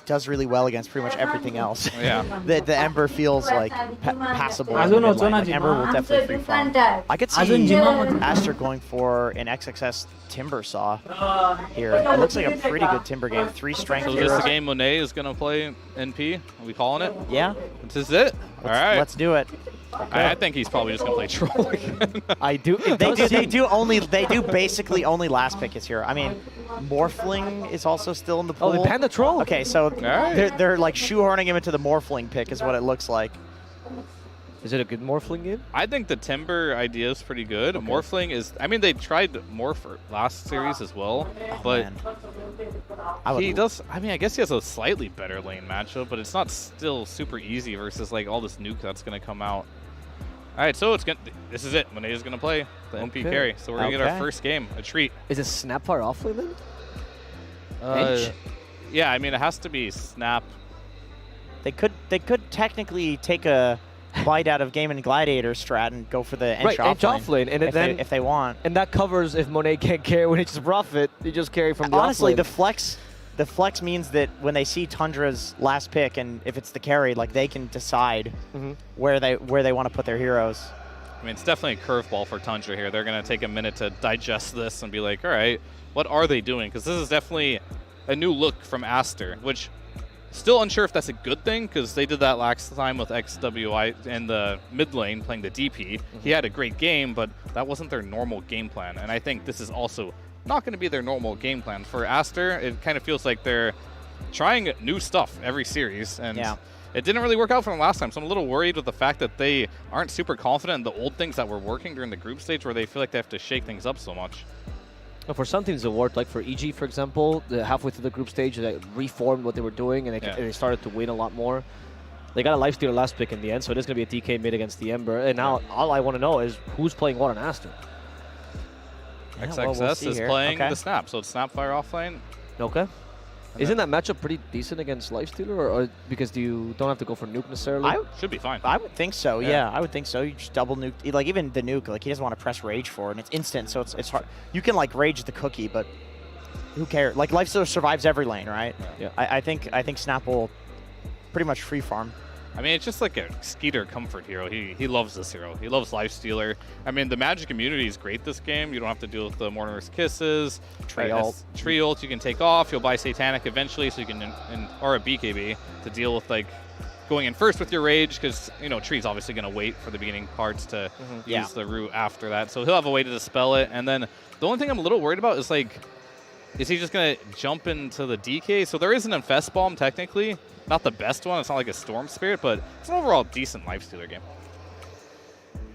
does really well against pretty much everything else. Yeah. the Ember feels like passable. In the mid lane. Like, Ember will definitely free farm. I could see Aster going for an XXS Timber Saw here. It looks like a pretty good Timber game. 3 strength. So heroes. this is the game Monet is going to play NP? Are we calling it? Yeah. This is it? All right. Let's do it. I think he's probably just going to play Troll again. I do. They do basically only last pick his hero. I mean, Morphling is also still in the pool. Oh, they Panda Troll. Okay, so they're like shoehorning him into the Morphling pick is what it looks like. Is it a good Morphling game? I think the Timber idea is pretty good. Okay. Morphling is, I mean, they tried Morph last series as well, but he does, I mean, I guess he has a slightly better lane matchup, but it's not still super easy versus like all this nuke that's going to come out. All right, so this is it. Monet is going to play the NP carry, so we're going to get our first game, a treat. Is it Snapfire offlane then? Yeah, I mean, it has to be Snap. They could technically take a bite out of Game and Gladiator strat and go for the Ench offlane, and if they want. And that covers if Monet can't carry when it's Profit, you just carry from the Honestly, offlane. the flex means that when they see Tundra's last pick and if it's the carry, like they can decide where they want to put their heroes. I mean, it's definitely a curveball for Tundra here. They're going to take a minute to digest this and be like, all right, what are they doing? Because this is definitely a new look from Aster, which still unsure if that's a good thing because they did that last time with XWI in the mid lane playing the DP. He had a great game, but that wasn't their normal game plan. And I think this is also not going to be their normal game plan. For Aster, it kind of feels like they're trying new stuff every series. And it didn't really work out for them last time. So I'm a little worried with the fact that they aren't super confident in the old things that were working during the group stage where they feel like they have to shake things up so much. For some teams it worked, like for EG, for example, halfway through the group stage, they reformed what they were doing, and they started to win a lot more. They got a lifestealer last pick in the end, so it is going to be a DK mid against the Ember. And now all I want to know is who's playing what on Aster. XXS is playing the Snap, so it's Snapfire offlane. Okay. Isn't that matchup pretty decent against Lifestealer, or because you don't have to go for nuke necessarily? Should be fine. I would think so. Yeah, I would think so. You just double nuke, like even the nuke, like he doesn't want to press rage for it, and it's instant, so it's hard. You can like rage the cookie, but who cares? Like Lifestealer survives every lane, right? Yeah. I think Snap will pretty much free farm. I mean, it's just like a Skeeter comfort hero. He loves this hero. He loves Lifestealer. I mean, the magic immunity is great this game. You don't have to deal with the Mourner's Kisses. Tree ult. Tree ult you can take off. You'll buy Satanic eventually, so you can, or a BKB, to deal with like going in first with your rage, because, you know, Tree's obviously going to wait for the beginning parts to use the root after that. So he'll have a way to dispel it. And then the only thing I'm a little worried about is like, is he just going to jump into the DK? So there is an Infest Bomb technically. Not the best one. It's not like a Storm Spirit, but it's an overall decent Lifestealer game.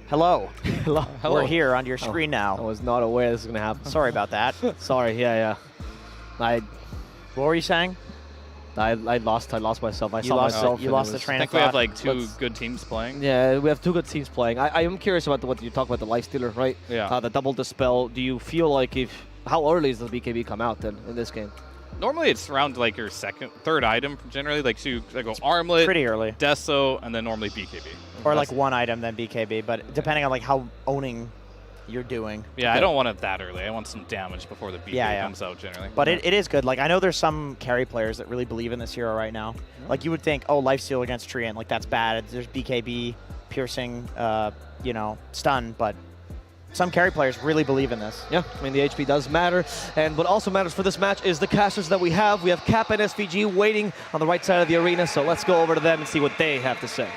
Hello. Hello. We're here on your screen now. I was not aware this was going to happen. Sorry about that. Sorry. Yeah. What were you saying? I lost myself. You lost the train of thought. I think we have like two good teams playing. Yeah, we have two good teams playing. I am curious about what you talk about the Lifestealer, right? Yeah. The double dispel. Do you feel like how early does the BKB come out then in this game? Normally it's around like your third item generally. Like so you go Armlet, pretty early, Deso, and then normally BKB. Or like one item then BKB, but depending on like how owning you're doing. Yeah, I don't want it that early. I want some damage before the BKB comes out generally. But it is good. Like I know there's some carry players that really believe in this hero right now. Like you would think, oh, Lifesteal against Treant, like that's bad. There's BKB, piercing, stun, but some carry players really believe in this. Yeah, I mean, the HP does matter. And what also matters for this match is the casters that we have. We have Cap and SVG waiting on the right side of the arena, so let's go over to them and see what they have to say.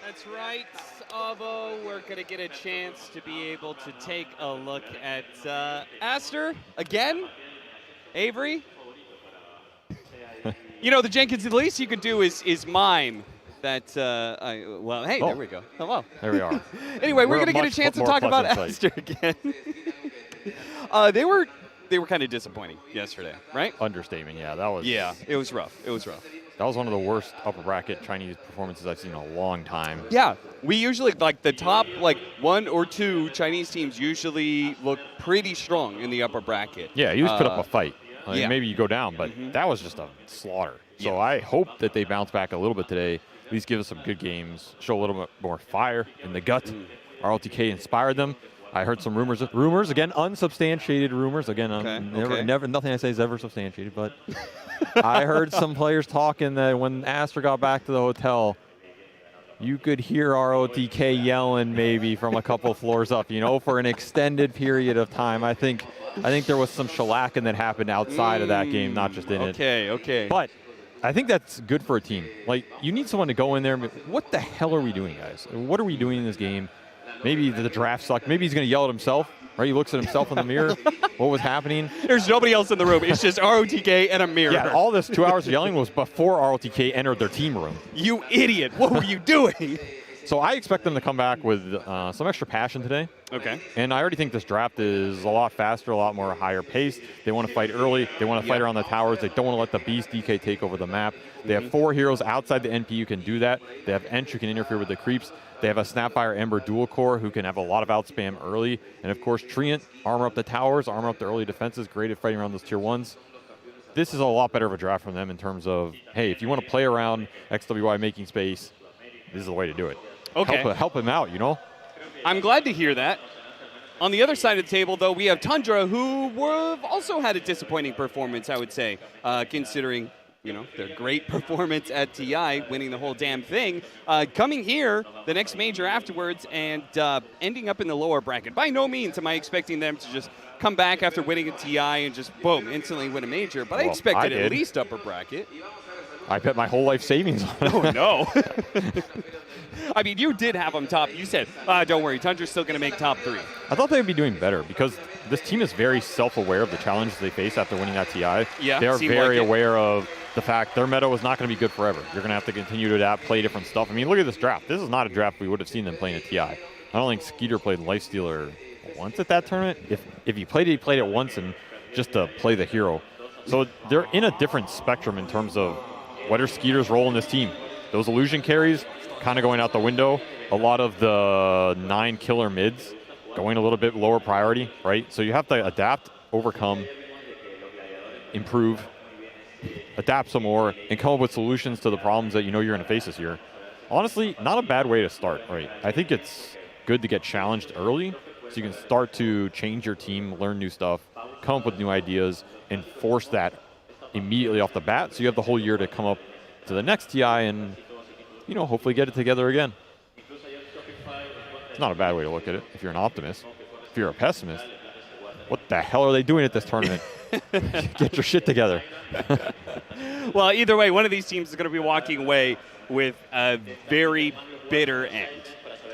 That's right, Avo. We're going to get a chance to be able to take a look at Aster again. Avery. You know, the Jenkins, the least you can do is mime. That, well, hey, there we go. Hello. There we are. Anyway, we're going to get a chance to talk about Aster again. They were kind of disappointing yesterday, right? Understatement, yeah. That was. Yeah, it was rough. It was rough. That was one of the worst upper bracket Chinese performances I've seen in a long time. Yeah, we usually, like the top, like 1 or 2 Chinese teams usually look pretty strong in the upper bracket. Yeah, you just put up a fight. I mean, yeah. Maybe you go down, but that was just a slaughter. So I hope that they bounce back a little bit today. At least give us some good games, show a little bit more fire in the gut. Our LTK inspired them. I heard some rumors again, unsubstantiated rumors. Again, never, nothing I say is ever substantiated. But I heard some players talking that when Aster got back to the hotel, you could hear ROTK yelling maybe from a couple floors up, for an extended period of time. I think there was some shellacking that happened outside of that game, not just in it. Okay. But I think that's good for a team. Like, you need someone to go in there and be, what the hell are we doing, guys? What are we doing in this game? Maybe the draft sucked. Maybe he's going to yell at himself, right? He looks at himself in the mirror. What was happening? There's nobody else in the room. It's just ROTK and a mirror. Yeah, all this 2 hours of yelling was before ROTK entered their team room. You idiot. What were you doing? So I expect them to come back with some extra passion today. Okay. And I already think this draft is a lot faster, a lot more higher paced. They want to fight early. They want to fight around the towers. They don't want to let the Beast DK take over the map. They have 4 heroes outside the NP who can do that. They have Ench who can interfere with the creeps. They have a Snapfire Ember dual core who can have a lot of outspam early. And of course, Treant, armor up the towers, armor up the early defenses, great at fighting around those tier 1s. This is a lot better of a draft from them in terms of, hey, if you want to play around XWY making space, this is the way to do it. Okay. Help him out, I'm glad to hear that. On the other side of the table, though, we have Tundra, who have also had a disappointing performance, I would say, considering their great performance at TI, winning the whole damn thing. Coming here, the next major afterwards, and ending up in the lower bracket. By no means am I expecting them to just come back after winning a TI and just, boom, instantly win a major. But I expected at least upper bracket. I bet my whole life savings on it. Oh, no. I mean, you did have them top. You said, don't worry, Tundra's still going to make top 3. I thought they would be doing better because this team is very self-aware of the challenges they face after winning that TI. Yeah, they are very aware of the fact their meta is not going to be good forever. You're going to have to continue to adapt, play different stuff. I mean, look at this draft. This is not a draft we would have seen them playing at TI. I don't think Skeeter played Lifestealer once at that tournament. If he played it once and just to play the hero. So they're in a different spectrum in terms of what are Skeeter's role in this team. Those illusion carries kind of going out the window. A lot of the 9 killer mids going a little bit lower priority, right? So you have to adapt, overcome, improve, adapt some more, and come up with solutions to the problems that you're going to face this year. Honestly, not a bad way to start, right? I think it's good to get challenged early so you can start to change your team, learn new stuff, come up with new ideas, and force that immediately off the bat so you have the whole year to come up to the next TI and, hopefully get it together again. It's not a bad way to look at it if you're an optimist. If you're a pessimist, what the hell are they doing at this tournament? Get your shit together. Well, either way, one of these teams is going to be walking away with a very bitter end.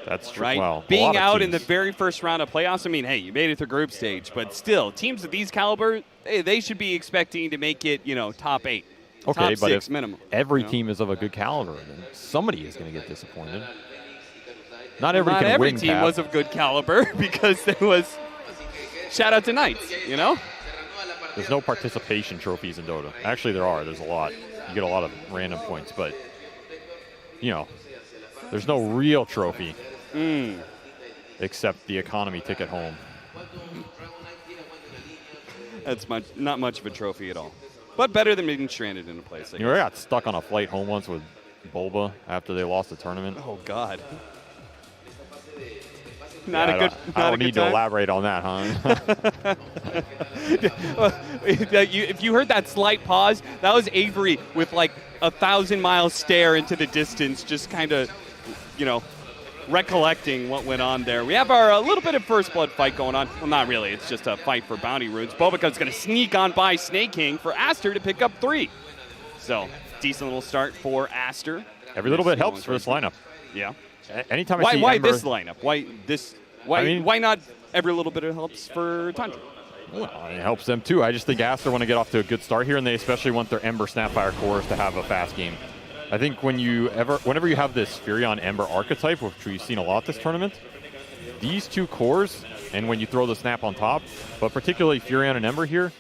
That's true. Right? Well, being out in the very first round of playoffs, I mean, hey, you made it to group stage, but still, teams of these caliber, they should be expecting to make it, top 8. Okay, top but 6 if minimum. every team is of a good caliber, then somebody is going to get disappointed. Not Not every win, team Cap. was of good caliber because there was shout out to Knights, There's no participation trophies in Dota. Actually, there are. There's a lot. You get a lot of random points, but, there's no real trophy except the economy ticket home. That's not much of a trophy at all. But better than being stranded in a place. I got stuck on a flight home once with Bulba after they lost the tournament. Oh, God. I don't need to elaborate on that, huh? If you heard that slight pause, that was Avery with like 1,000-mile stare into the distance, just kind of, recollecting what went on there. We have a little bit of first blood fight going on. Well, not really. It's just a fight for bounty runes. Bobica's going to sneak on by Snake King for Aster to pick up 3. So, decent little start for Aster. Every little bit helps for this lineup. Yeah. Anytime I see why Ember, this lineup? Why not every little bit of helps for Tundra? Well, it helps them too. I just think Aster want to get off to a good start here, and they especially want their Ember Snapfire cores to have a fast game. I think whenever you have this Furion Ember archetype, which we've seen a lot this tournament, these 2 cores, and when you throw the snap on top, but particularly Furion and Ember here,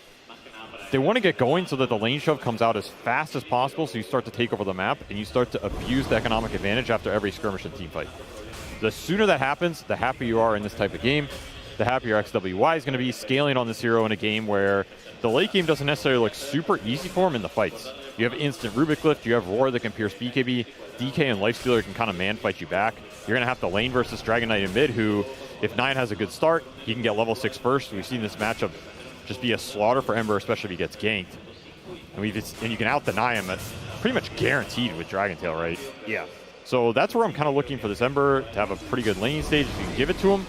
they want to get going so that the lane shove comes out as fast as possible so you start to take over the map and you start to abuse the economic advantage after every skirmish and team fight. The sooner that happens, the happier you are in this type of game. the happier XWY is going to be scaling on this hero in a game where the late game doesn't necessarily look super easy for him in the fights. You have instant Rubik lift, you have Roar that can pierce BKB, DK and Lifestealer can kind of man fight you back. You're going to have to lane versus Dragon Knight in mid, who, if 9 has a good start, he can get level 6 first. We've seen this matchup just be a slaughter for Ember, especially if he gets ganked. And you can out-deny him at pretty much guaranteed with Dragon Tail, right? Yeah. So that's where I'm kind of looking for this Ember to have a pretty good laning stage. If you can give it to him,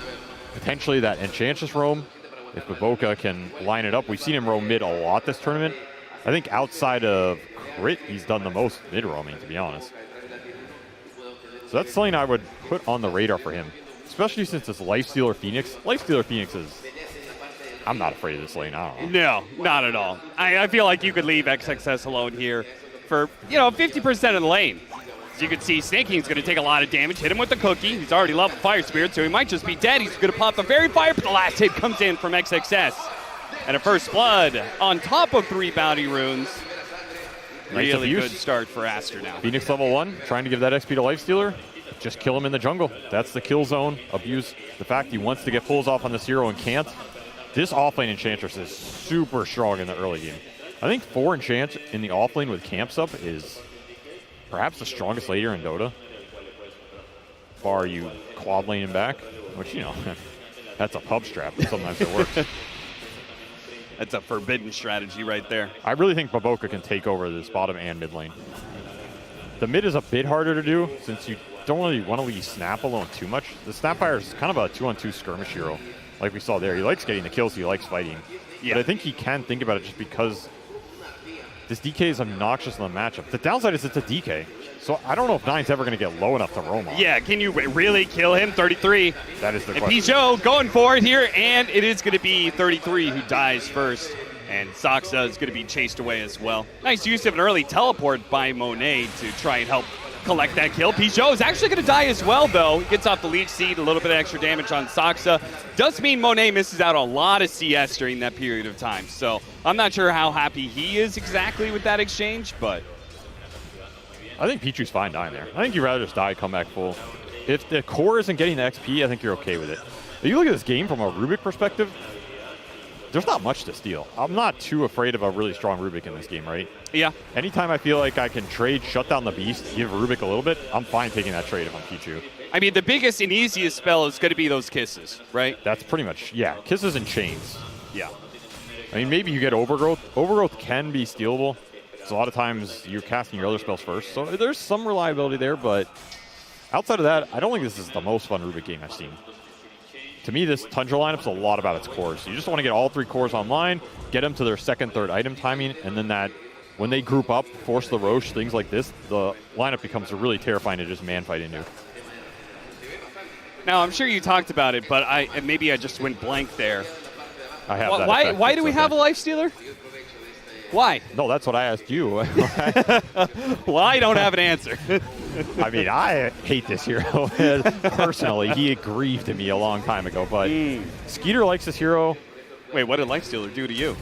potentially that Enchantress roam. If Baboka can line it up, we've seen him roam mid a lot this tournament. I think outside of Crit, he's done the most mid roaming, to be honest. So that's something I would put on the radar for him, especially since it's Lifestealer Phoenix. Lifestealer Phoenix is... I'm not afraid of this lane. I don't know. No, not at all. I feel like you could leave XXS alone here for, 50% of the lane. As you can see, Snake King's going to take a lot of damage. Hit him with the cookie. He's already leveled Fire Spirit, so he might just be dead. He's going to pop the Fairy Fire, but the last hit comes in from XXS. And a First Blood on top of 3 Bounty Runes. Nice Really abuse. good start for Aster now. Phoenix level 1, trying to give that XP to Lifestealer. Just kill him in the jungle. That's the kill zone. Abuse the fact he wants to get pulls off on this hero and can't. This offlane Enchantress is super strong in the early game. I think 4 Enchant in the offlane with camps up is perhaps the strongest later in Dota. Bar you quad lane him back, which, that's a pub strap, but sometimes it works. That's a forbidden strategy right there. I really think Baboka can take over this bottom and mid lane. The mid is a bit harder to do since you don't really want to leave Snap alone too much. The Snapfire is kind of a 2-on-2 skirmish hero, like we saw there. He likes getting the kills, he likes fighting. Yeah. But I think he can think about it just because this DK is obnoxious in the matchup. The downside is it's a DK, so I don't know if 9's ever going to get low enough to roam on. Yeah, can you really kill him? 33. That is the and question. Pichot going for it here, and it is going to be 33 who dies first. And Saksa is going to be chased away as well. Nice use of an early teleport by Monet to try and help collect that kill. Pichot is actually going to die as well, though. He gets off the Leech Seed, a little bit of extra damage on Saksa. Does mean Monet misses out on a lot of CS during that period of time. So I'm not sure how happy he is exactly with that exchange, but... I think Pichu's fine dying there. I think you'd rather just die, come back full. If the core isn't getting the XP, I think you're okay with it. If you look at this game from a Rubik perspective, there's not much to steal. I'm not too afraid of a really strong Rubik in this game, right? Yeah. Anytime I feel like I can trade, shut down the beast, give Rubik a little bit, I'm fine taking that trade if I'm Pichu. I mean, the biggest and easiest spell is going to be those kisses, right? That's pretty much, yeah, kisses and chains. Yeah. I mean, maybe you get Overgrowth. Overgrowth can be stealable. So a lot of times you're casting your other spells first. So there's some reliability there, but outside of that, I don't think this is the most fun Rubik game I've seen. To me, this Tundra lineup's a lot about its cores. You just want to get all 3 cores online, get them to their second, third item timing, and then that when they group up, force the Roche, things like this, the lineup becomes really terrifying to just man fight into. Now, I'm sure you talked about it, but maybe I just went blank there. I have that effect. Why do we have a Life Stealer? Why? No, that's what I asked you. Well, I don't have an answer. I mean, I hate this hero personally. He grieved me a long time ago, but Skeeter likes this hero. Wait, what did Life Stealer do to you?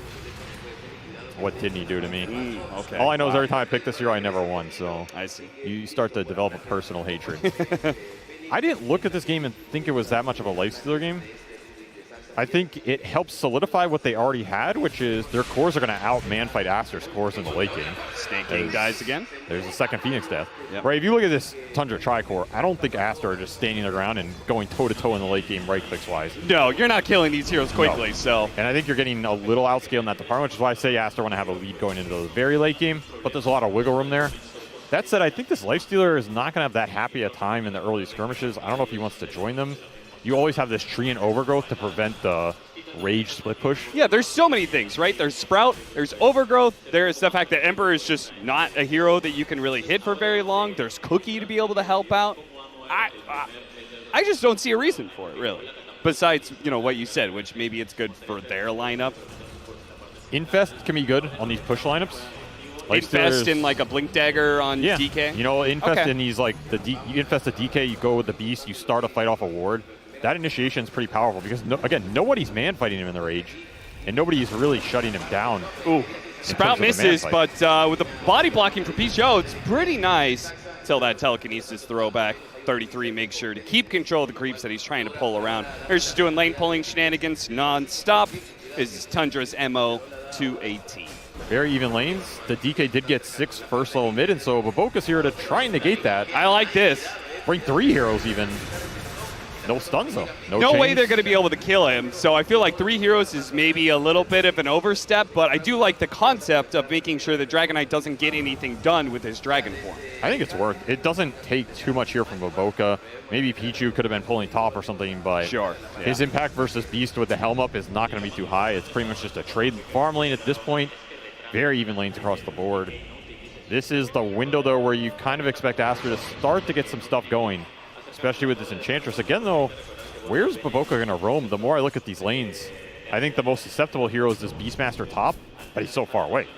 What didn't he do to me? Okay. All I know is every time I pick this hero, I never won, so I see. You start to develop a personal hatred. I didn't look at this game and think it was that much of a Lifestealer game. I think it helps solidify what they already had, which is their cores are going to out-man-fight Aster's cores in the late game. Snake King dies again. There's a second Phoenix death. Yep. Right, if you look at this Tundra Tricore, I don't think Aster are just standing their ground and going toe-to-toe in the late game right-clicks-wise. No, you're not killing these heroes quickly, so... And I think you're getting a little outscaled in that department, which is why I say Aster want to have a lead going into the very late game, but there's a lot of wiggle room there. That said, I think this Lifestealer is not going to have that happy a time in the early skirmishes. I don't know if he wants to join them. You always have this tree and Overgrowth to prevent the Rage split push. Yeah, there's so many things, right? There's Sprout, there's Overgrowth, there's the fact that Emperor is just not a hero that you can really hit for very long. There's Cookie to be able to help out. I just don't see a reason for it, really. Besides, what you said, which maybe it's good for their lineup. Infest can be good on these push lineups. Infest in like a Blink Dagger on DK? Infest in these you infest a DK, you go with the Beast, you start a fight off a ward. That initiation is pretty powerful because, again, nobody's man-fighting him in the Rage, and nobody's really shutting him down. Ooh, Sprout misses, but with the body blocking for Pichot, it's pretty nice until that telekinesis throwback. 33 makes sure to keep control of the creeps that he's trying to pull around. He's just doing lane pulling shenanigans non-stop. This is Tundra's MO to a T. Very even lanes. The DK did get 6 first level mid, and so Baboka's here to try and negate that. I like this. Bring 3 heroes even. No stuns though. No way chains. they're going to be able to kill him. So I feel like 3 heroes is maybe a little bit of an overstep, but I do like the concept of making sure that Dragon Knight doesn't get anything done with his dragon form. I think it's worth. It doesn't take too much here from Baboka. Maybe Pichu could have been pulling top or something, but Sure. Yeah. his impact versus Beast with the helm up is not going to be too high. It's pretty much just a trade farm lane at this point. Very even lanes across the board. This is the window though where you kind of expect Aster to start to get some stuff going, especially with this Enchantress. Again though, where's Baboka going to roam? The more I look at these lanes, I think the most susceptible hero is this Beastmaster top, but he's so far away.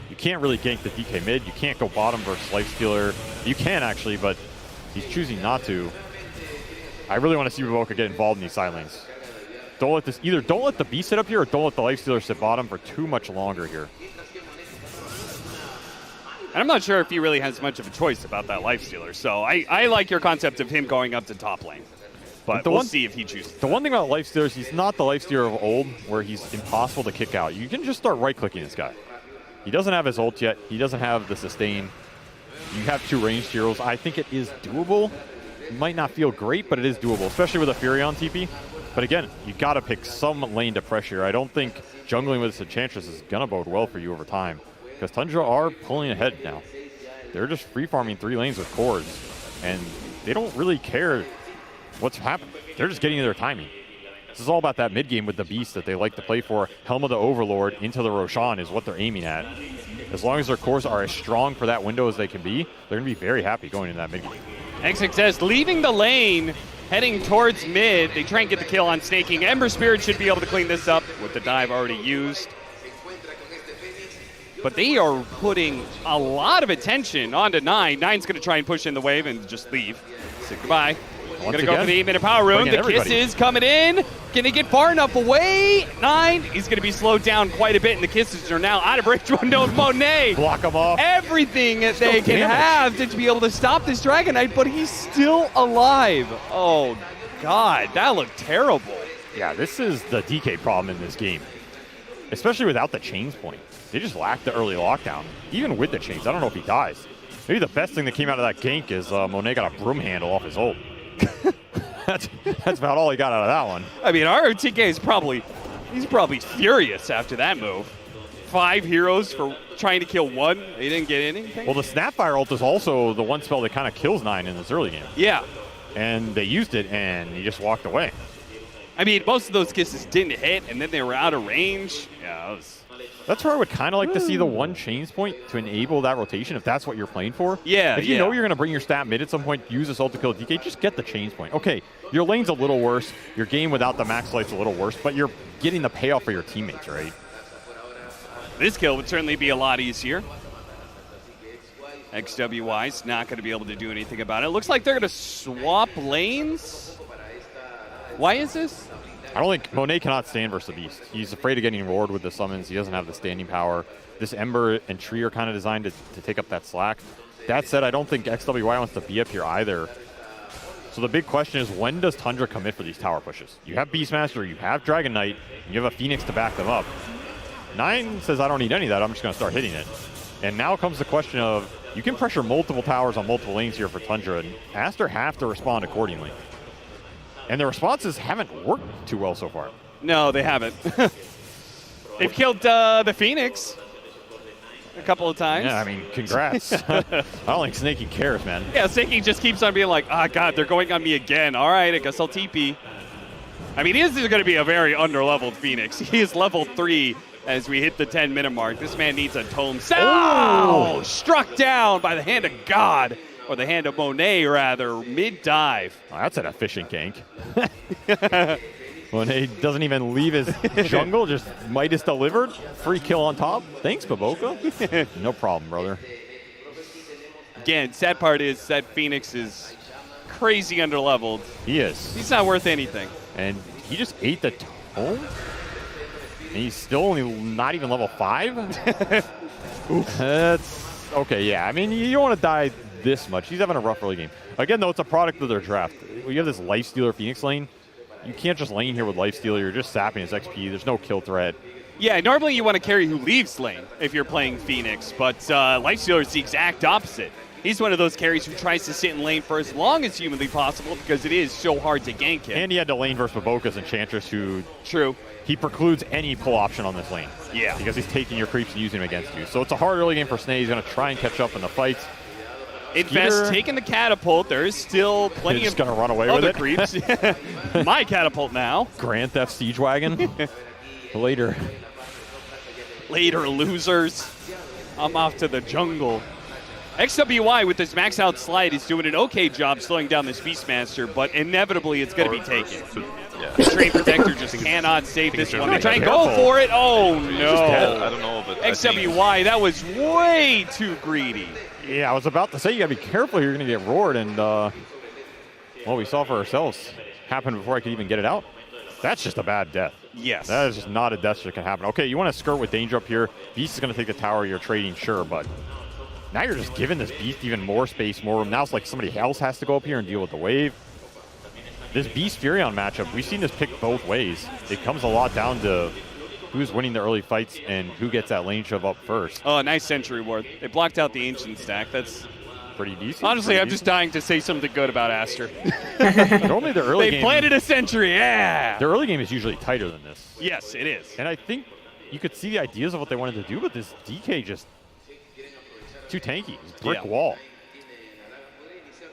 You can't really gank the DK mid. You can't go bottom versus Lifestealer. You can actually, but he's choosing not to. I really want to see Baboka get involved in these side lanes. Don't let this, either don't let the Beast sit up here or don't let the Lifestealer sit bottom for too much longer here. And I'm not sure if he really has much of a choice about that Lifestealer. So I like your concept of him going up to top lane. But we'll see if he chooses. The one thing about Lifestealer is he's not the Lifestealer of old where he's impossible to kick out. You can just start right-clicking this guy. He doesn't have his ult yet. He doesn't have the sustain. You have 2 ranged heroes. I think it is doable. It might not feel great, but it is doable, especially with a Furion TP. But again, you got to pick some lane to pressure. I don't think jungling with this Enchantress is going to bode well for you over time. Because Tundra are pulling ahead now. They're just free farming 3 lanes with cores, and they don't really care what's happening. They're just getting their timing. This is all about that mid game with the Beast that they like to play for. Helm of the Overlord into the Roshan is what they're aiming at. As long as their cores are as strong for that window as they can be, they're going to be very happy going into that mid game. Exix says, leaving the lane, heading towards mid. They try and get the kill on Snaking. Ember Spirit should be able to clean this up with the dive already used. But they are putting a lot of attention onto 9. 9's going to try and push in the wave and just leave. Say goodbye. Going to go for the 8-minute power room. The kiss is coming in. Can they get far enough away? 9. He's going to be slowed down quite a bit, and the kisses are now out of range. No, Monet. Block him off. Everything that they can have to be able to stop this Dragon Knight, but he's still alive. Oh, God. That looked terrible. Yeah, this is the DK problem in this game. Especially without the chains point. They just lack the early lockdown. Even with the chains, I don't know if he dies. Maybe the best thing that came out of that gank is Monet got a broom handle off his ult. that's about all he got out of that one. I mean, ROTK is he's probably furious after that move. 5 heroes for trying to kill 1. They didn't get anything. Well, the Snapfire ult is also the one spell that kind of kills 9 in this early game. Yeah. And they used it, and he just walked away. I mean, most of those kisses didn't hit, and then they were out of range. Yeah, that's where I would kind of like to see the 1 chains point to enable that rotation if that's what you're playing for. Yeah, if you know you're going to bring your stat mid at some point, use this ult to kill DK, just get the chains point. Okay, your lane's a little worse, your game without the max light's a little worse, but you're getting the payoff for your teammates, right? This kill would certainly be a lot easier. XWY's not going to be able to do anything about it. Looks like they're going to swap lanes. Why is this? I don't think Monet cannot stand versus the Beast. He's afraid of getting rewarded with the summons. He doesn't have the standing power. This Ember and Tree are kind of designed to take up that slack. That said, I don't think XWY wants to be up here either. So the big question is, when does Tundra commit for these tower pushes? You have Beastmaster, you have Dragon Knight, and you have a Phoenix to back them up. 9 says, I don't need any of that, I'm just going to start hitting it. And now comes the question of, you can pressure multiple towers on multiple lanes here for Tundra, and Aster have to respond accordingly. And the responses haven't worked too well so far. No, they haven't. They've killed the Phoenix a couple of times. Yeah, I mean, congrats. I don't think Snaky cares, man. Yeah, Snaky just keeps on being like, ah, God, they're going on me again. All right, I guess I'll TP. I mean, this is going to be a very under-leveled Phoenix. He is level 3 as we hit the 10-minute mark. This man needs a tome. Oh! Struck down by the hand of God. Or the hand of Monet, rather, mid-dive. Oh, that's an efficient gank. Monet doesn't even leave his jungle, just Midas delivered. Free kill on top. Thanks, Baboka. No problem, brother. Again, sad part is that Phoenix is crazy underleveled. He is. He's not worth anything. And he just ate the tome? And he's still only not even level 5? That's okay, yeah. I mean, you don't want to die this much. He's having a rough early game. Again, though, it's a product of their draft. When you have this Lifestealer Phoenix lane, you can't just lane here with Lifestealer. You're just sapping his XP. There's no kill threat. Yeah, normally you want to carry who leaves lane if you're playing Phoenix, but Lifestealer is the exact opposite. He's one of those carries who tries to sit in lane for as long as humanly possible because it is so hard to gank him. And he had to lane versus Maboka's Enchantress, who True. He precludes any pull option on this lane. Yeah. Because he's taking your creeps and using them against you. So it's a hard early game for Snay. He's going to try and catch up in the fights. Invest taking the catapult. There is still plenty of going to run away other with it. creeps. My catapult now. Grand Theft Siege Wagon. Later. Later, losers. I'm off to the jungle. XWY with this max out slide is doing an okay job slowing down this Beastmaster, but inevitably it's going to be taken. The Strain Protector just cannot save this one. They try and go for it. Oh, no. I don't know, but XWY, that was way too greedy. Yeah, I was about to say you got to be careful. You're going to get roared. And, well, we saw for ourselves happen before I could even get it out. That's just a bad death. Yes. That is just not a death that can happen. Okay, you want to skirt with danger up here. Beast is going to take the tower. You're trading, sure, but now you're just giving this Beast even more space, more room. Now it's like somebody else has to go up here and deal with the wave. This Beast-Furion matchup, we've seen this pick both ways. It comes a lot down to who's winning the early fights and who gets that lane shove up first. Oh, nice Sentry Ward. They blocked out the Ancient stack. That's pretty decent. Honestly, I'm just dying to say something good about Aster. Normally the early game, they planted a sentry, yeah! Their early game is usually tighter than this. Yes, it is. And I think you could see the ideas of what they wanted to do, but this DK just too tanky. It's a brick wall.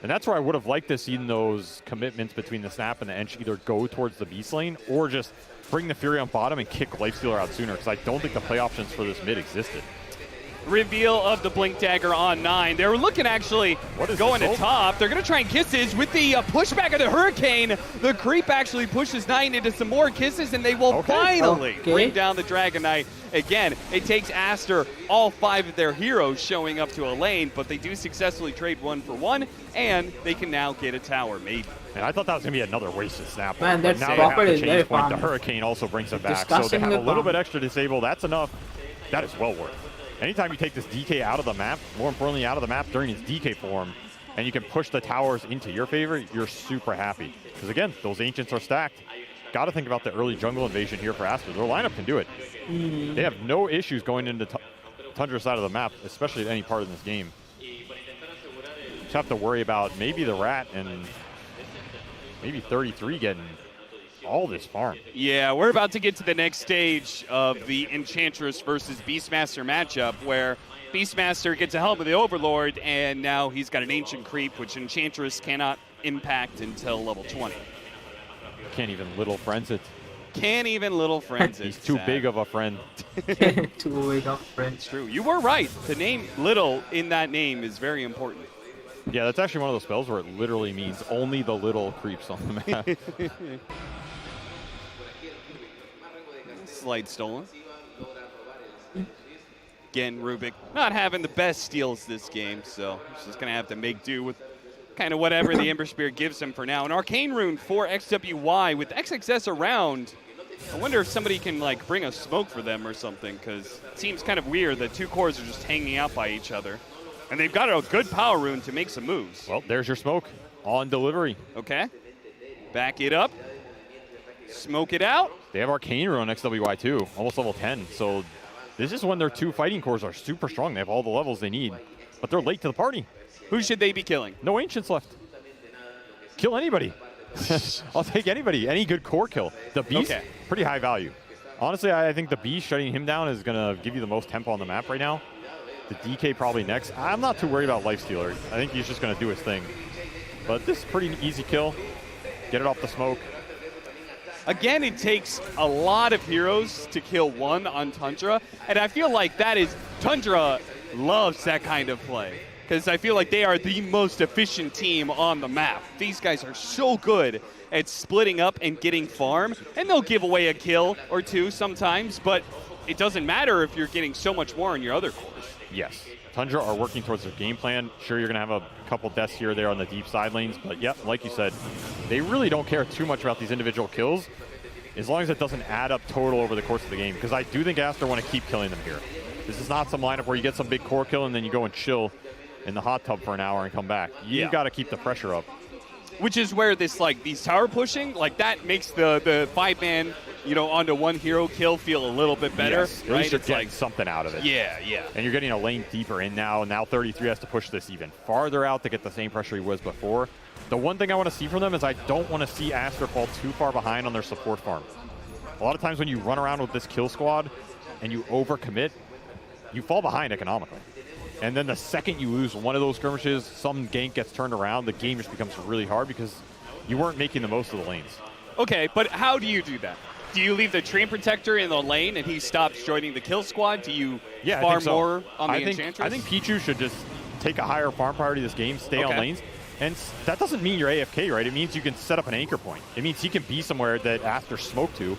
And that's where I would have liked to see those commitments between the Snap and the Ench either go towards the Beast lane or just bring the Fury on bottom and kick Lifestealer out sooner, because I don't think the play options for this mid existed. Reveal of the Blink Dagger on 9. They were looking actually going to top. They're going to try and kisses with the pushback of the Hurricane. The creep actually pushes 9 into some more kisses, and they will finally bring down the Dragon Knight. Again, it takes Aster all 5 of their heroes showing up to a lane, but they do successfully trade 1-for-1, and they can now get a tower, maybe. And I thought that was going to be another wasted snap. Man, that's now proper they have is to very change point. fun. The Hurricane also brings them back. So they have a little bit extra disable. That's enough. That is well worth. Anytime you take this DK out of the map, more importantly out of the map during its DK form, and you can push the towers into your favor, you're super happy. Because again, those Ancients are stacked. Got to think about the early jungle invasion here for Aster. Their lineup can do it. They have no issues going into Tundra side of the map, especially at any part of this game. Just have to worry about maybe the Rat and maybe 33 getting all this farm. Yeah, we're about to get to the next stage of the Enchantress versus Beastmaster matchup, where Beastmaster gets a help of the Overlord, and now he's got an Ancient Creep, which Enchantress cannot impact until level 20. Can't even little friends it. Can't even little friends it. He's too big of a friend. Too big of friend. It's true. You were right. The name Little in that name is very important. Yeah, that's actually one of those spells where it literally means only the little creeps on the map. Slight stolen. Again, Rubik not having the best steals this game, so he's just going to have to make do with kind of whatever the Ember Spear gives him for now. An Arcane Rune for XWY with XXS around. I wonder if somebody can like bring a smoke for them or something, because it seems kind of weird that 2 cores are just hanging out by each other. And they've got a good power rune to make some moves. Well, there's your smoke on delivery. Okay. Back it up. Smoke it out. They have Arcane Rune on XWY too, almost level 10. So this is when their 2 fighting cores are super strong. They have all the levels they need, but they're late to the party. Who should they be killing? No Ancients left. Kill anybody. I'll take anybody. Any good core kill. The Beast, pretty high value. Honestly, I think the Beast shutting him down is going to give you the most tempo on the map right now. The DK probably next. I'm not too worried about Lifestealer. I think he's just going to do his thing. But this is pretty easy kill. Get it off the smoke. Again, it takes a lot of heroes to kill 1 on Tundra, and I feel like that is, Tundra loves that kind of play, because I feel like they are the most efficient team on the map. These guys are so good at splitting up and getting farm, and they'll give away a kill or 2 sometimes, but it doesn't matter if you're getting so much more on your other cores. Yes. Tundra are working towards their game plan. Sure, you're going to have a couple deaths here or there on the deep side lanes, but yep, like you said, they really don't care too much about these individual kills as long as it doesn't add up total over the course of the game, because I do think Aster want to keep killing them here. This is not some lineup where you get some big core kill and then you go and chill. in the hot tub for an hour and come back. You got to keep the pressure up. Which is where this, like, these tower pushing, like, that makes the 5-man, you know, onto one hero kill feel a little bit better. Yes, right? It's It's getting like something out of it. Yeah, yeah. And you're getting a lane deeper in now. Now 33 has to push this even farther out to get the same pressure he was before. The one thing I want to see from them is I don't want to see Aster fall too far behind on their support farm. A lot of times when you run around with this kill squad and you overcommit, you fall behind economically. And then the second you lose one of those skirmishes, some gank gets turned around, the game just becomes really hard because you weren't making the most of the lanes. Okay, but how do you do that? Do you leave the Train Protector in the lane and he stops joining the kill squad? Do you farm more on the Enchantress? I think Pichu should just take a higher farm priority this game, stay on lanes. And that doesn't mean you're AFK, right? It means you can set up an anchor point. It means he can be somewhere that Aster smoke to.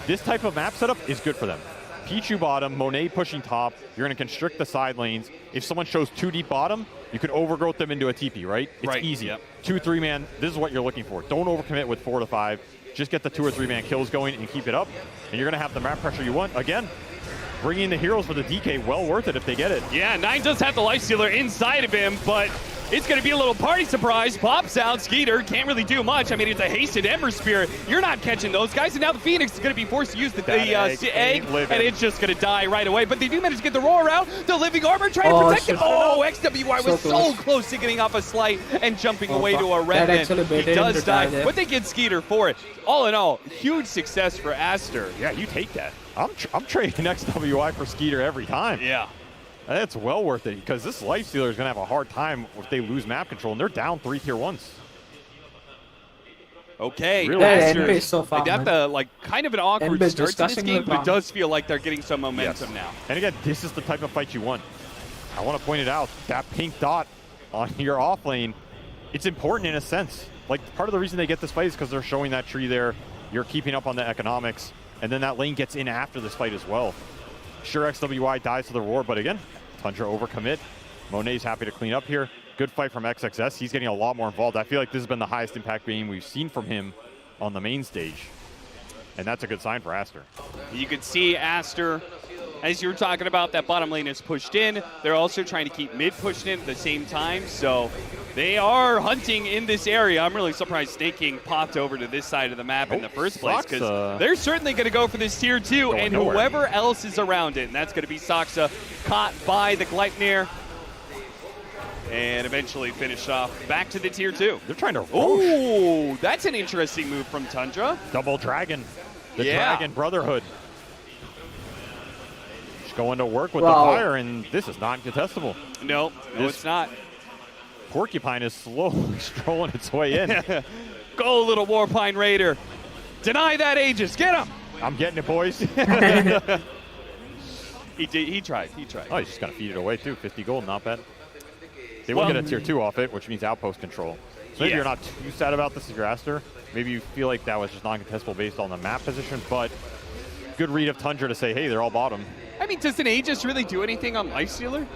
This type of map setup is good for them. Pichu bottom, Monet pushing top. You're going to constrict the side lanes. If someone shows 2 deep bottom, you can overgrowth them into a TP, right? It's easy. Yep. 2, 3-man, this is what you're looking for. Don't overcommit with 4 to 5. Just get the 2 or 3-man kills going and keep it up. And you're going to have the map pressure you want. Again, bringing in the heroes for the DK, well worth it if they get it. Yeah, 9 does have the Lifestealer inside of him, but it's going to be a little party surprise. Pops out, Skeeter can't really do much. I mean, it's a hasted Ember Spear. You're not catching those guys, and now the Phoenix is going to be forced to use the egg, and it's just going to die right away. But they do manage to get the roar out. The Living Armor trying to protect it. Oh, XWY was so close to getting off a slight and jumping away to a Remnant. He does die, but they get Skeeter for it. All in all, huge success for Aster. Yeah, you take that. I'm trading XWI for Skeeter every time. Yeah. That's well worth it because this Lifestealer is going to have a hard time if they lose map control, and they're down 3 tier 1s. Okay, really? Aster, so they got the kind of an awkward start to this game, but it the does feel like they're getting some momentum now. And again, this is the type of fight you want. I want to point it out, that pink dot on your off lane, it's important in a sense. Like, part of the reason they get this fight is because they're showing that tree there. You're keeping up on the economics, and then that lane gets in after this fight as well. Sure, XWI dies to the roar, but again, Tundra overcommit. Monet's happy to clean up here. Good fight from XXS. He's getting a lot more involved. I feel like this has been the highest impact game we've seen from him on the main stage. And that's a good sign for Aster. You can see Aster, as you were talking about, that bottom lane is pushed in. They're also trying to keep mid pushed in at the same time. So they are hunting in this area. I'm really surprised Snake King popped over to this side of the map in the first place, because they're certainly going to go for this tier 2, and whoever else is around it. And that's going to be Saksa, caught by the Gleipnir, and eventually finished off back to the tier 2. They're trying to roach. Oh, that's an interesting move from Tundra. Double Dragon. The Dragon Brotherhood. Just going to work with the fire, and this is not contestable. No, it's not. Porcupine is slowly strolling its way in. Go, little Warpine Raider. Deny that Aegis. Get him. I'm getting it, boys. He tried. Oh, he's just going to feed it away, too. 50 gold, not bad. They will get a tier 2 off it, which means outpost control. So maybe you're not too sad about this if you're Aster. Maybe you feel like that was just non-contestable based on the map position, but good read of Tundra to say, hey, they're all bottom. I mean, does an Aegis really do anything on Lifestealer?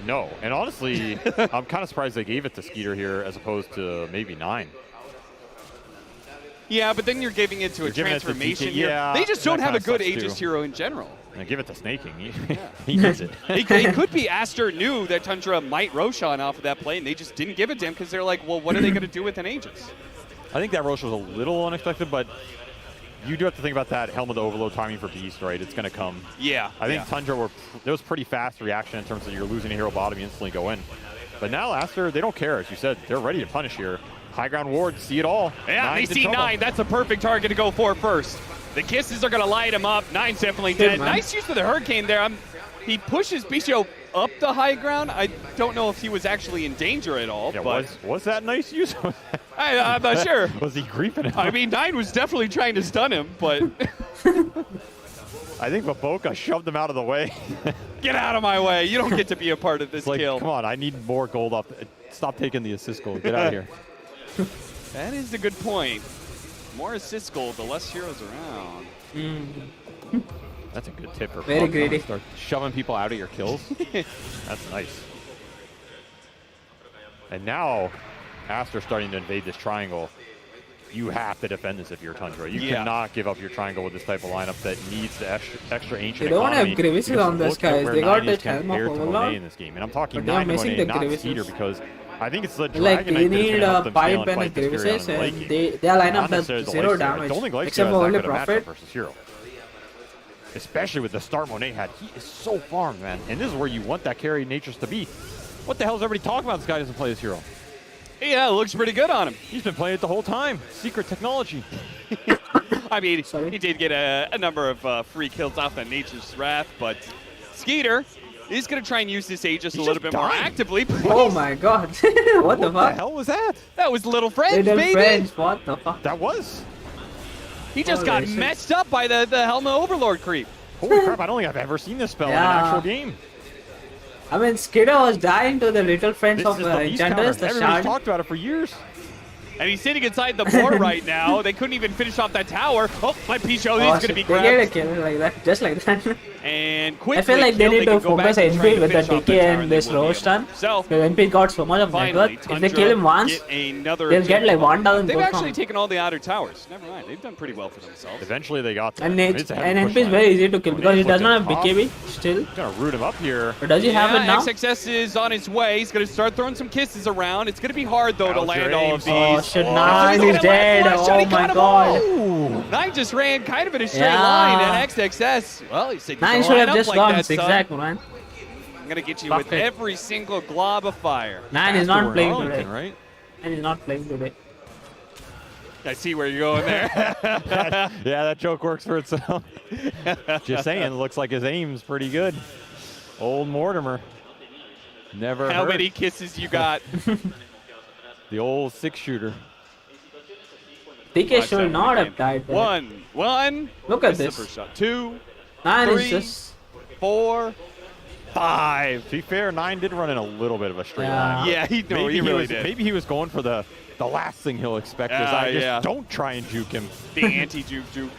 No, and honestly, I'm kind of surprised they gave it to Skeeter here as opposed to maybe 9. Yeah, but then you're giving it to a transformation here. Yeah, they just don't have a good Aegis hero in general. And give it to Snake King. He needs it. It could be Aster knew that Tundra might Roshan off of that play, and they just didn't give it to him because they're like, well, what are they going to do with an Aegis? I think that Rosh was a little unexpected, but you do have to think about that Helm of the Overload timing for Beast, right? It's going to come. Yeah. I think Tundra there was pretty fast reaction in terms of you're losing a hero bottom, you instantly go in. But now Aster, they don't care. As you said, they're ready to punish here. High ground ward, see it all. Yeah, they see 9. That's a perfect target to go for first. The kisses are going to light him up. 9's definitely dead. Nice use of the Hurricane there. He pushes Bicho up the high ground. I don't know if he was actually in danger at all. Yeah, but was that nice use? I'm not sure. Was he griefing him? I mean, 9 was definitely trying to stun him, but I think Baboka shoved him out of the way. Get out of my way. You don't get to be a part of this kill. Come on, I need more gold off. Stop taking the assist gold. Get out of here. That is a good point. More assist gold, the less heroes around. That's a good tip for Very greedy. Start shoving people out of your kills. That's nice. And now, Aster starting to invade this triangle. you have to defend this if you're Tundra. You cannot give up your triangle with this type of lineup that needs the extra ancient They don't have economy. Grievouses Because on this, look at guys. where They got 9 is that Helm of compared to Monet Overlord. in this game. And I'm talking But they are 9 to missing Monet, the not Grievouses. Skeeter, because I think it's the Like, Dragonite they that's need going to help a them scale pipe and and a fight this Furion Grievouses, in the late and game. their lineup Not does necessarily the 0 Lifestealer. I damage, don't think Lifestealer except has for that only good of a matchup Prophet. versus Hero. Especially with the start Monet had. He is so farmed, man. And this is where you want that carry natures to be. What the hell is everybody talking about? This guy doesn't play this hero. Yeah, it looks pretty good on him. He's been playing it the whole time. Secret technology. I mean, Sorry? he did get a number of free kills off of Nature's Wrath, but Skeeter is going to try and use this Aegis a He's little just bit more dying. actively. Oh my god. What the The fuck? hell was that? That was Little Friends, Little baby. friends, what the fuck? That was. He just Oh, got racist. messed up by the Helmet Overlord creep. Holy crap, I don't think I've ever seen this spell in an Yeah. actual game. I mean, Skidder was dying to the little friends This of is the beast counter. Enchanters, the Everybody's shard. talked about it for years. And he's sitting inside the board right now. They couldn't even finish off that tower. Oh, my Picho is Oh, going to shit, be they get a grabbed. kill like that, just like that. And quickly I feel like they killed. need to can go back focus and try NP to with the finish off DK tower, and they this will be roast able run. to. So, Because NP got so much of finally, network. If they Tundra kill him once, get another they'll get like attempt. 1,000 They've gold actually from. taken all the outer towers. Never mind. They've done pretty well for themselves. Eventually they got there. And, I mean, it's a heavy push NP is line. very easy to kill because he Monet's does not have looking tough. BKB still. He's gonna root him up here. But does he have it now? XXS is on his way. He's going to start throwing some kisses around. It's going to be hard, though, to How's land your all aim, of son? these. Oh shit, Oh, Nine he's is gonna dead. land one shot, he Oh got my him god. Ooh. Nine just ran kind of in a straight Yeah. line, and XXS, well, he said, Nine "You should line have up just like gone that, son. zigzag, man. I'm going to get you Fuck with it. every single glob of fire." Nine is Faster not playing Arlington, today. right? Nine is not playing today. I see where you're going there. Yeah, that joke works for itself. Just saying, looks like his aim's pretty good. Old Mortimer. Never How hurt. many kisses you got? The old 6-shooter. DK Watch should out, not man. have died there. One. Look at Missed the this. first shot. 2, Nine three. is just. 4, 5. To be fair, 9 did run in a little bit of a straight Yeah. line. Yeah, he really was, did. Maybe he was going for the last thing he'll expect is I just don't try and juke him. The anti-juke juke.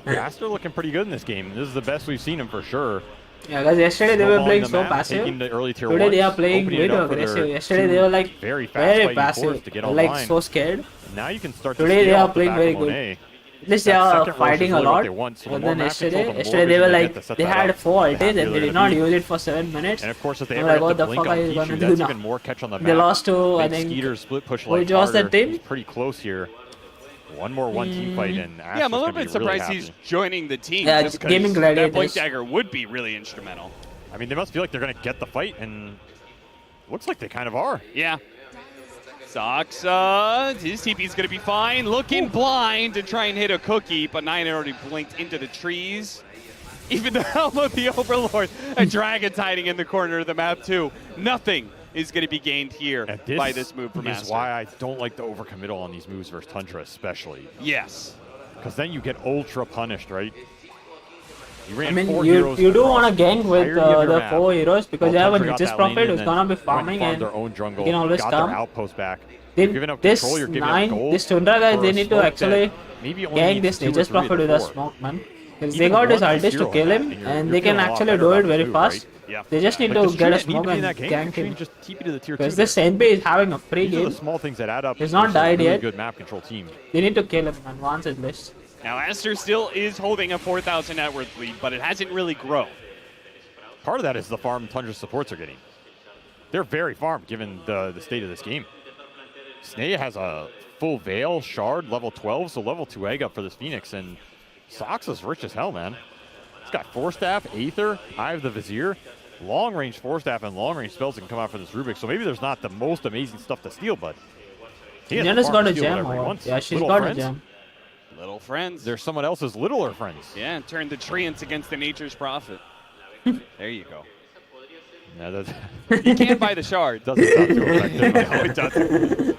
Master looking pretty good in this game. This is the best we've seen him for sure. Yeah, because yesterday they were Snowballing playing the so map, passive. taking the early tier Today they are ones, playing opening way it too up for their aggressive. Yesterday two they were like very fast very fighting passive. cores to get Like online. so scared. Now you can start to Today they scale are off the playing back very of good. Monet. At least they That are second rush is fighting a really what lot. they want, so the But more then map control, yesterday, the more yesterday they vision were they get like to set they that had up. 4 They ultis have and to they really did not beat. use it for 7 minutes. And of course, if they I'm ever like, have what to the blink fuck on are you Pichu, gonna do that's now? even more catch on the map. They lost to, I Big think, Skeeter's split push which like was that harder. team? He's pretty close here. One more team fight and Yeah, I'm a little bit surprised really he's happy. joining the team. Yeah, just 'cause Gaming that Gladiators. Blink Dagger would be really instrumental. I mean, they must feel like they're going to get the fight, and looks like they kind of are. Yeah. Sox, his TP's going to be fine. Looking blind to try and hit a cookie, but Nine already blinked into the trees. Even the helm of the Overlord. A dragon's hiding in the corner of the map, too. Nothing is going to be gained here And by this move from is Master. why I don't like the overcommittal on these moves versus Tundra especially. Yes. Because then you get ultra punished, right? You ran I mean, 4 you heroes do across want to gank with entirety of your the map. 4 heroes because While they have a Tundra got Niches that lane Prophet in who's and gonna be went farming farmed and their own jungle, they can always got come. their outpost back. They- You're giving up this control, you're giving up 9, gold this Tundra guys, for they a need to smoke actually that maybe only gank needs this 2 or Niches 3 of Prophet the with a 4. smoke, man. Because they Even got this one ultis hero to kill like him that, and and you're they can feeling a lot actually better do it about very too, fast. right? Yeah. They just need Like, to does get a Treant need smoke to be in and that game? gank Treant him. just TP to the tier 2 Because this NB is having a free These are the game. small things that add up. He's not versus a died really yet. good map control team. They need to kill him and once his list. Now, Aster still is holding a 4,000 net worth lead, but it hasn't really grown. Part of that is the farm Tundra supports are getting. They're very farmed given the state of this game. Snea has a full Veil, Shard, level 12, so level 2 egg up for this Phoenix, and Sox is rich as hell, man. He's got Force Staff, Aether, Eye of the Vizier, long-range Force Staff, and long-range spells that can come out for this Rubik, so maybe there's not the most amazing stuff to steal, but he has the Janus farm got to a steal gem. whatever he Or, wants. yeah, she's Little got friends? a gem. Little friends. There's someone else's littler friends. Yeah, and turn the treants against the Nature's Prophet. There you go. Yeah, that You can't buy the shard. doesn't sound too effective. No, it doesn't.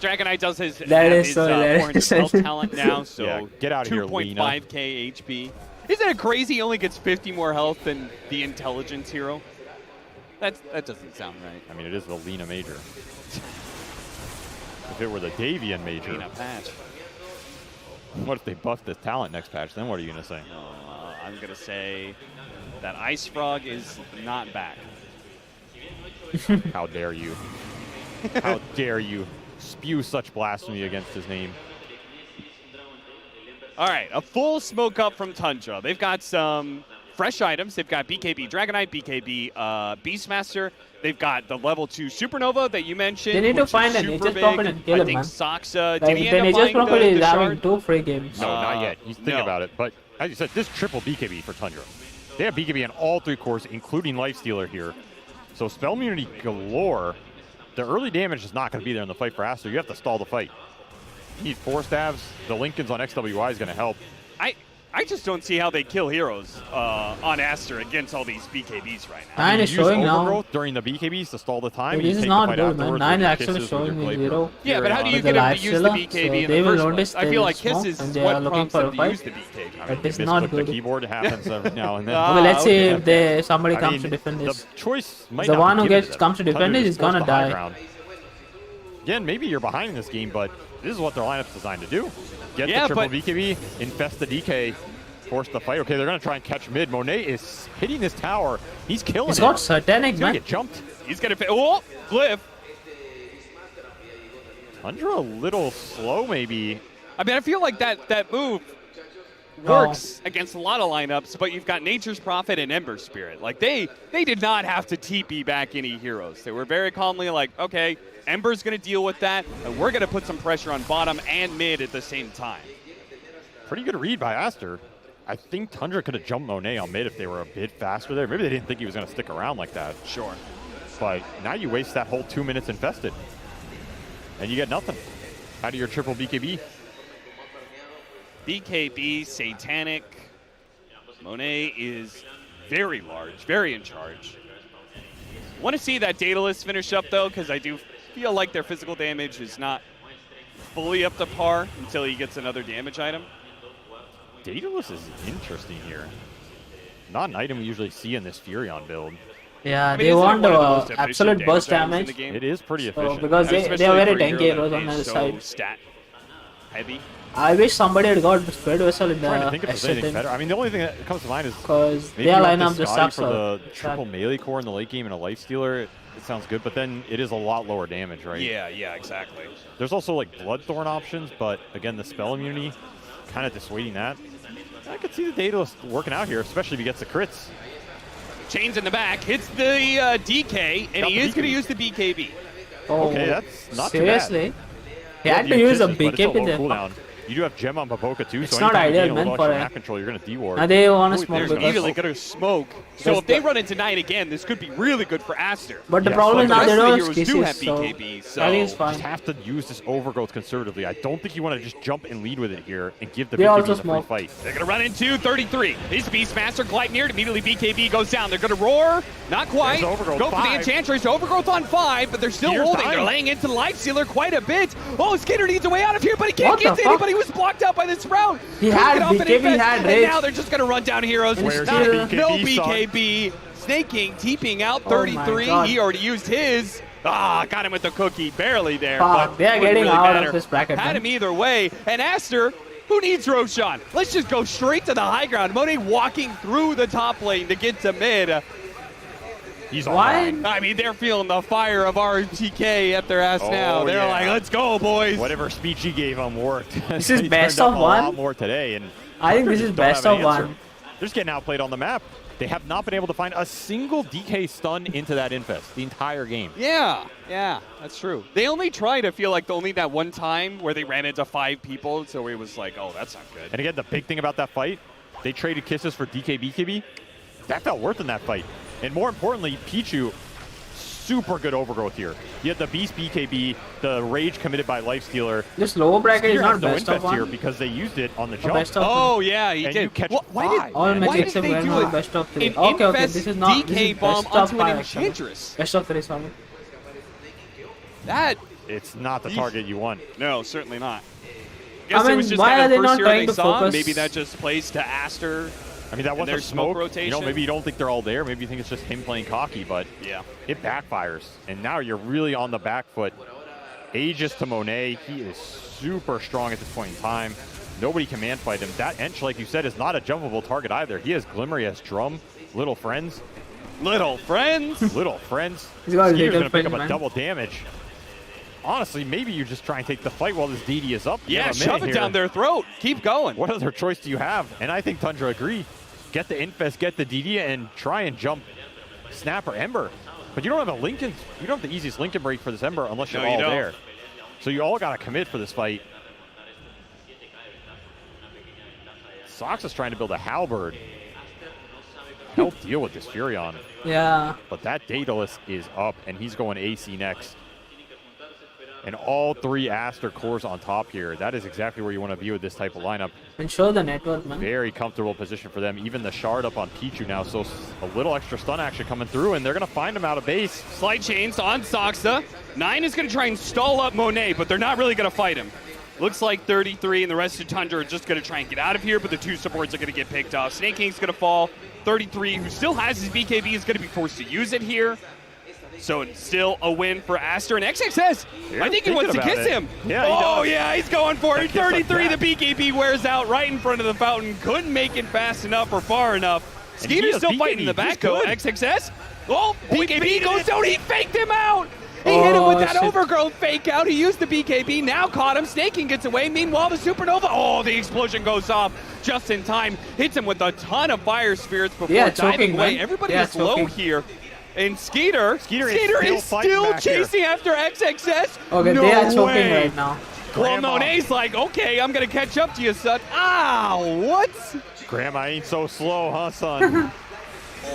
Dragonite does his, That have is his so hilarious. 400 spell talent now, so Yeah, get out of here, Lina. 2.5k HP. Isn't it crazy he only gets 50 more health than the intelligence hero? That doesn't sound right. I mean, it is the Lina Major. If it were the Davian Major, Lina patch. what if they buff this talent next patch? Then what are you going to say? I'm going to say that Ice Frog is not back. How dare you? How dare you? spew such blasphemy against his name. All right, a full smoke up from Tundra. They've got some fresh items. They've got BKB Dragonite, BKB Beastmaster. They've got the level 2 Supernova that you mentioned. They need to which is find an super Aegis Prophet big. and kill I him, think man. Soxa, Like, did he then end up Aegis buying Prophet the is having shard? 2 free games. No, not yet. You think no. about it. But as you said, this triple BKB for Tundra. They have BKB on all 3 cores, including Lifestealer here. So spell immunity galore. The early damage is not going to be there in the fight for Aster. You have to stall the fight. You need 4 stabs. The Lincolns on XWI is going to help. I just don't see how they kill heroes on Aster against all these BKBs right now. 9 is You use showing now. overgrowth during the BKBs to stall the time. But and you this is take not the fight good, man. afterwards 9 with is your actually kisses, with your showing me flavor. 0. Yeah, but how do you With get the him to use the Lifestealer, BKB so in they the will first notice place? I there feel is like smoke Kiss is and they are what looking prompts for them a to fight. use the BKB. But it's You not misclick good. the keyboard. It happens every now and then. Ah, Okay, let's see okay. if somebody I comes mean, to defend the this. choice might The not one be who given to them. comes to defend Tundra it just is gonna forced the high die. ground. Again, maybe you're behind in this game, but this is what their lineup's designed to do. Get Yeah, the triple but- BKB, infest the DK, force the fight. Okay, they're going to try and catch mid. Monet is hitting this tower. He's killing He's it. got Satanic, He's going man. to get jumped. He's going to... Oh, Glyph. Tundra a little slow, maybe. I mean, I feel like that move works against a lot of lineups, but you've got Nature's Prophet and Ember Spirit. Like, they did not have to TP back any heroes. They were very calmly like, okay, Ember's going to deal with that, and we're going to put some pressure on bottom and mid at the same time. Pretty good read by Aster. I think Tundra could have jumped Monet on mid if they were a bit faster there. Maybe they didn't think he was going to stick around like that. Sure. But now you waste that whole 2 minutes infested. And you get nothing out of your triple BKB. BKB, Satanic. Monet is very large, very in charge. Want to see that Daedalus finish up, though, because I do feel like their physical damage is not fully up to par until he gets another damage item. Daedalus is interesting here. Not an item we usually see in this Furion build. Yeah, I mean, they isn't it want one of the most efficient absolute burst items in damage. the game? It is pretty So, efficient. because they Especially are very for a tanky hero heroes that on the is other so side. stat heavy. I wish somebody had got Spirit Vessel in Trying to think the if there's anything Extra better. I mean, the only thing that comes to mind is because maybe their you want lineup this just Scotty sucks. for the triple melee core in the late game and a Lifestealer. It sounds good, but then it is a lot lower damage, right? Yeah, exactly. There's also like Bloodthorn options, but again, the spell immunity kind of dissuading that. I could see the Daedalus working out here, especially if he gets the crits. Chains in the back, hits the DK, and Got he the is going to BKB. use the BKB. Oh, Okay, that's not seriously? too He bad. had to use a Kisses, but it's a BKB low there. cooldown. You do have Gem on Baboka too, It's so not anytime you ideal, gain a man, little for extra a- map control, you're going to deward. Now they want to Ooh, smoke there's because Immediately going to smoke. So That's if they the- run into 9 again, this could be really good for Aster. But the Yeah, problem is but now the they rest of don't the have heroes do kisses, have so BKB, so I think it's You fine. just have to use this overgrowth conservatively. I don't think you want to just jump and lead with it here and give the They BKB also the free smoke. fight. They're going to run into 33. His Beastmaster glide near it. Immediately BKB goes down. They're going to roar. Not quite. There's Overgrowth, Go for the 5. Enchantress. Overgrowth on 5, but they're still Here's holding. dying. They're laying into the Lifestealer quite a bit. Oh, Skinner needs a way out of here, but he can't What get the to fuck? anybody. He was blocked out by the Sprout. He Couldn't had get off an BKB, he infest, had and Rage. now they're just going to run down heroes. Where's Not- the BKB, no son? BKB. Snaking, TPing out Oh my 33. God. He already used his. Got him with the cookie. Barely there. Fuck, but they are wouldn't getting really out of matter. this bracket, Had man. him either way. And Aster, who needs Roshan? Let's just go straight to the high ground. Monet walking through the top lane to get to mid. He's Why? online. I mean, they're feeling the fire of RTK at their ass now. Oh, They're yeah. like, let's go, boys. Whatever speech he gave him worked. This is He best turned up of a lot one. more today, and I think Thunder this is just don't best have an of answer. one. They're just getting outplayed on the map. They have not been able to find a single DK stun into that infest the entire game. Yeah, that's true. They only tried, I feel like, only that one time where they ran into 5 people, so it was like, oh, that's not good. And again, the big thing about that fight, they traded kisses for DK BKB. That felt worth in that fight. And more importantly, Pichu, super good overgrowth here. You had the Beast BKB, the Rage committed by Lifestealer. This lower bracket is Here not has no best of infest here one. because they used it on the Or jump. best of Oh, yeah, he And did. you catch why 5, all man. matches Why did except they when do not it? best of 3. An Okay, infest this is not. This DK is bomb best of onto an 5. actually. Enchantress. Best of 3, sorry. That, It's not the target you want. no, certainly not. Guess I it was mean, just why kind are of they the not first hero trying they to saw. focus? Maybe that just plays to Aster. I mean, that was their a smoke smoke. rotation? You know, maybe you don't think they're all there. Maybe you think it's just him playing cocky, but Yeah. it backfires. And now you're really on the back foot. Aegis to Monet. He is super strong at this point in time. Nobody can man fight him. That Ench, like you said, is not a jumpable target either. He has Glimmer, he has Drum, Little Friends. Little friends. Little Friends. He's got a Skeeter's little going to pick friend, up a man. double damage. honestly, maybe you just try and take the fight while this DD is up. Yeah, shove it down their throat. Keep going. What other choice do you have? And I think Tundra agree. Get the Infest, get the DD, and try and jump Snap or Ember. But you don't have a Lincoln. You don't have the easiest Lincoln break for this Ember unless you're all there. So you all got to commit for this fight. Sox is trying to build a Halberd. Help deal with this Furion. Yeah. But that Daedalus is up, and he's going AC next. And all 3 Aster cores on top here. That is exactly where you want to be with this type of lineup. And show the network, man. Very comfortable position for them. Even the shard up on Pichu now, so a little extra stun action coming through, and they're going to find him out of base. Slide chains on Soxa. 9 is going to try and stall up Monet, but they're not really going to fight him. Looks like 33 and the rest of Tundra are just going to try and get out of here, but the 2 supports are going to get picked off. Snake King's going to fall. 33, who still has his BKB, is going to be forced to use it here. So it's still a win for Aster and XXS. I think he wants to kiss him. Yeah, oh, yeah, he's going for it. 33, the BKB wears out right in front of the fountain. Couldn't make it fast enough or far enough. Skeeter's still fighting in the back, though. XXS. Oh, BKB goes down. He faked him out. He hit him with that overgrowth fake out. He used the BKB, now caught him. Snaking gets away. Meanwhile, the Supernova, oh, the explosion goes off just in time. Hits him with a ton of fire spirits before diving away. Everybody is low here. And Skeeter is still chasing after XXS. Okay, no they are choking way. right now. Well, Monet's like, okay, I'm going to catch up to you, son. Ow, what? Grandma ain't so slow, huh, son?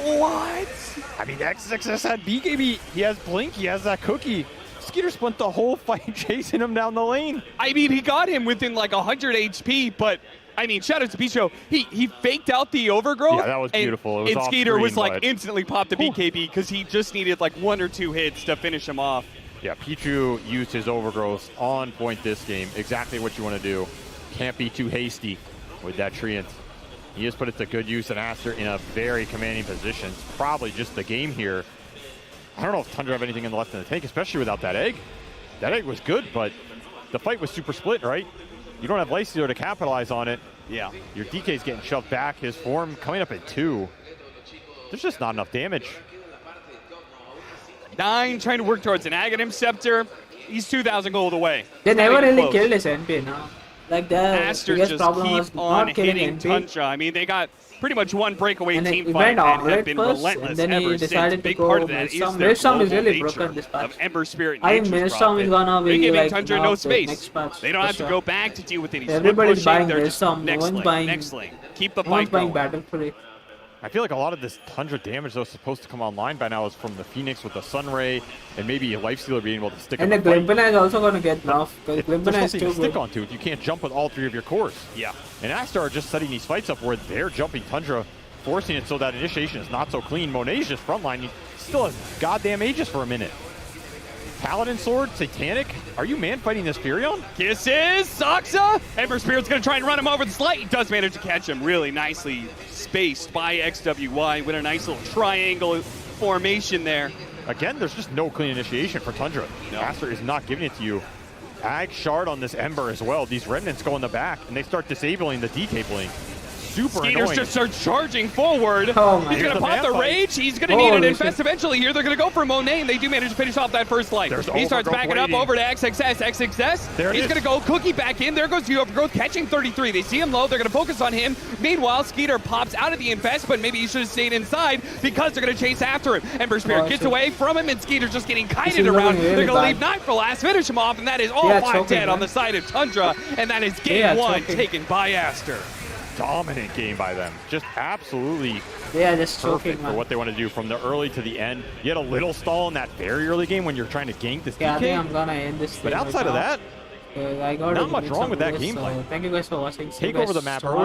What? I mean, XXS had BKB. He has Blink. He has that cookie. Skeeter spent the whole fight chasing him down the lane. I mean, he got him within like 100 HP, but I mean, shout out to Picho. He faked out the overgrowth. Yeah, that was beautiful. It was and off Skeeter screen, was like but instantly popped the BKB because he just needed like 1 or 2 hits to finish him off. Yeah, Pichu used his overgrowth on point this game. Exactly what you want to do. Can't be too hasty with that Treant. He has put it to good use, and Aster in a very commanding position. It's probably just the game here. I don't know if Tundra have anything in the left in the tank, especially without that egg. That egg was good, but the fight was super split, right? You don't have Lifestealer to capitalize on it. Yeah. Your DK's getting shoved back. His form coming up at 2. There's just not enough damage. 9 trying to work towards an Aghanim Scepter. He's 2,000 gold away. They never really close. killed his NP, no? Like the Aster biggest just problem was keep on not killing hitting NP. Tundra. I mean, they got pretty much one breakaway And team he fight went and on have been first, relentless and then ever he since. decided to Big go part of that is Millstorm. their Millstorm is global really nature broken this patch. of Ember Spirit I think Nature's Millstorm is Prophet. gonna They're be giving like Tundra now no the space. next patch. They don't for have to sure. go back to deal with any Everybody's pushing. buying They're just Millstorm, no next one's lane, buying- next lane. Keep the No one's fight buying going. Battle Fury. I feel like a lot of this Tundra damage that was supposed to come online by now is from the Phoenix with the Sunray and maybe a Lifestealer being able to stick And on the the fight. Glimpana is also gonna get buffed because There's Glimpana is nothing too to stick good. onto it. You can't jump with all 3 of your cores. Yeah. And Astar are just setting these fights up where they're jumping Tundra, forcing it so that initiation is not so clean. Monet's just frontline. He still has goddamn Aegis for a minute. Paladin Sword, Satanic? Are you man fighting this Furion? Kisses, Soxa. Ember Spirit's going to try and run him over the slide. He does manage to catch him really nicely spaced by XWY with a nice little triangle formation there. Again, there's just no clean initiation for Tundra. No. Aster is not giving it to you. Ag Shard on this Ember as well. These Remnants go in the back, and they start disabling the DK blink. Super Skeeters annoying. just start charging forward. Oh my He's going to God. pop the Man rage. He's going to need an Holy infest shit. eventually here. They're going to go for Monet, and they do manage to finish off that first light. There's He starts Overgrowth backing up waiting. over to XXS. XXS, There it he's is. going to go Cookie back in. There goes the Overgrowth catching 33. They see him low. They're going to focus on him. Meanwhile, Skeeter pops out of the infest, but maybe he should have stayed inside because they're going to chase after him. Ember Spirit gets shit. away from him, and Skeeter's just getting kited is around. looking really They're going to bad. leave 9 for last, finish him off, and that is all Yeah, 5 choking, dead on man. the side of Tundra, and that is game Yeah, 1 choking. taken by Aster. Dominant game by them. Just absolutely They are just perfect choking, for man. what they want to do from the early to the end. You had a little stall in that very early game when you're trying to gank this Yeah, I think DK. I'm gonna end this. But stream outside right of now. that, I got not much wrong with that so gameplay. thank you guys for watching. See you take over guys the map tomorrow.